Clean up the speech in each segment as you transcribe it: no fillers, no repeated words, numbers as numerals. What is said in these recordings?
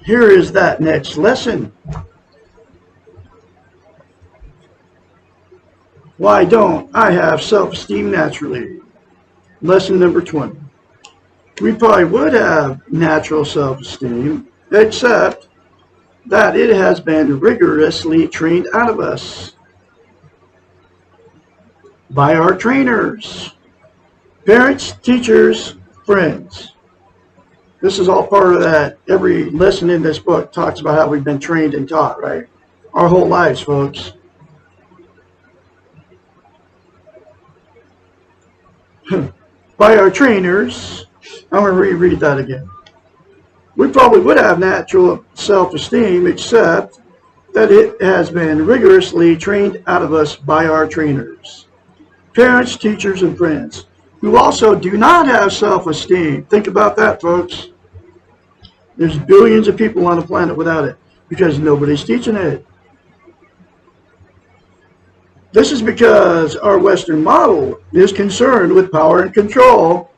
Here is that next lesson. Why don't I have self-esteem naturally? Lesson number 20. We probably would have natural self-esteem, except that it has been rigorously trained out of us by our trainers, parents, teachers, friends. This is all part of that. Every lesson in this book talks about how we've been trained and taught, right? Our whole lives, folks. By our trainers. I'm going to reread that again. We probably would have natural self-esteem, except that it has been rigorously trained out of us by our trainers, parents, teachers, and friends, who also do not have self-esteem. Think about that, folks. There's billions of people on the planet without it because nobody's teaching it. This is because our Western model is concerned with power and control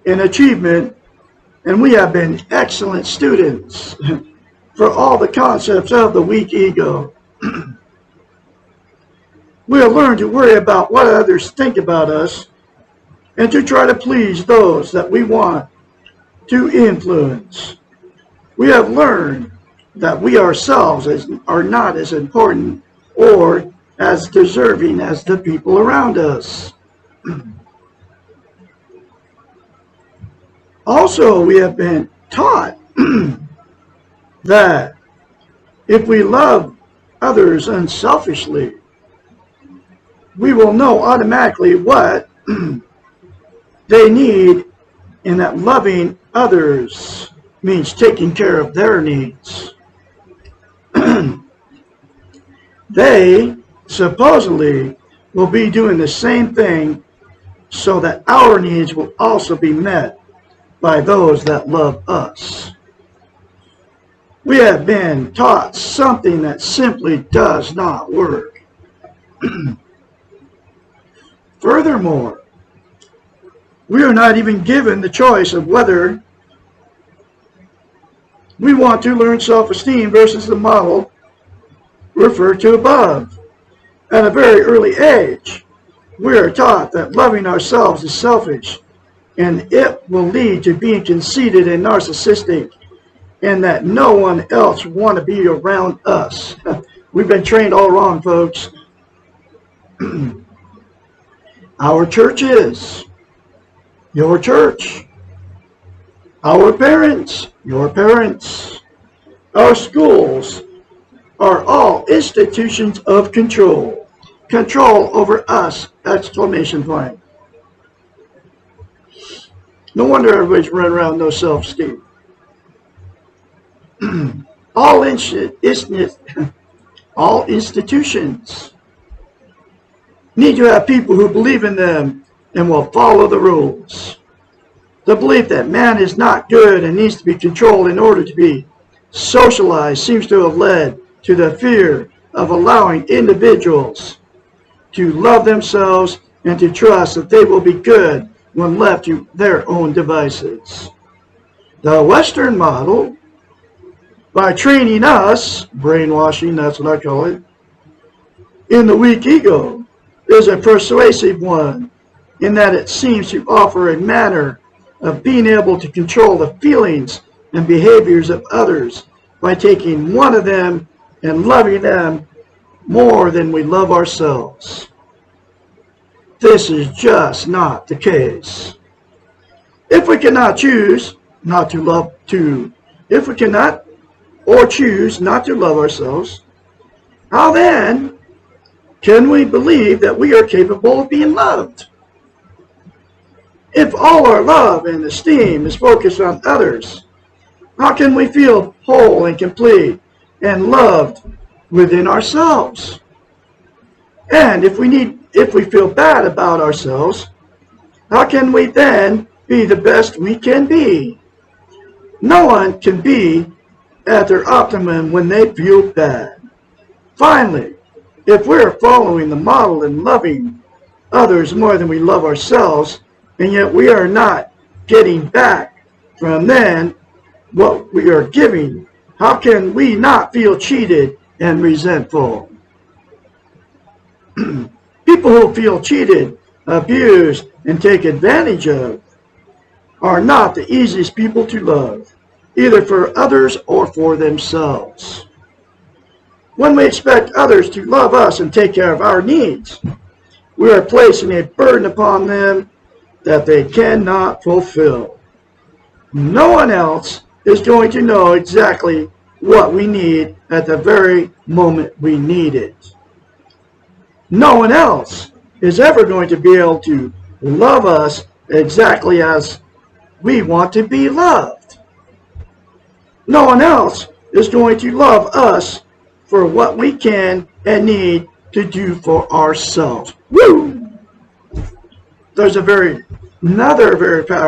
and achievement, and we have been excellent students for all the concepts of the weak ego. We have learned to worry about what others think about us and to try to please those that we want to influence. We have learned that we ourselves are not as important or as deserving as the people around us. Also, we have been taught that if we love others unselfishly, we will know automatically what they need, and that loving others means taking care of their needs. They supposedly will be doing the same thing so that our needs will also be met by those that love us. We have been taught something that simply does not work. Furthermore, we are not even given the choice of whether we want to learn self-esteem versus the model referred to above. At a very early age, we are taught that loving ourselves is selfish, and it will lead to being conceited and narcissistic, and that no one else want to be around us. We've been trained all wrong, folks. Our churches, your church. Our parents, your parents. Our schools are all institutions of control. Control over us, exclamation point. No wonder everybody's running around no self-esteem. All institutions need to have people who believe in them and will follow the rules. The belief that man is not good and needs to be controlled in order to be socialized seems to have led to the fear of allowing individuals to love themselves and to trust that they will be good when left to their own devices. The Western model, by training us, brainwashing, that's what I call it, in the weak ego, is a persuasive one in that it seems to offer a manner of being able to control the feelings and behaviors of others by taking one of them and loving them more than we love ourselves. This is just not the case. If we cannot choose not to love if we cannot or choose not to love ourselves, how then can we believe that we are capable of being loved? If all our love and esteem is focused on others, how can we feel whole and complete and loved within ourselves? And if we feel bad about ourselves, how can we then be the best we can be? No one can be at their optimum when they feel bad. Finally, if we're following the model and loving others more than we love ourselves, and yet we are not getting back from then what we are giving, how can we not feel cheated and resentful? People who feel cheated, abused, and taken advantage of are not the easiest people to love, either for others or for themselves. When we expect others to love us and take care of our needs, we are placing a burden upon them that they cannot fulfill. No one else is going to know exactly what we need at the very moment we need it. No one else is ever going to be able to love us exactly as we want to be loved. No one else is going to love us for what we can and need to do for ourselves. Woo! There's another very powerful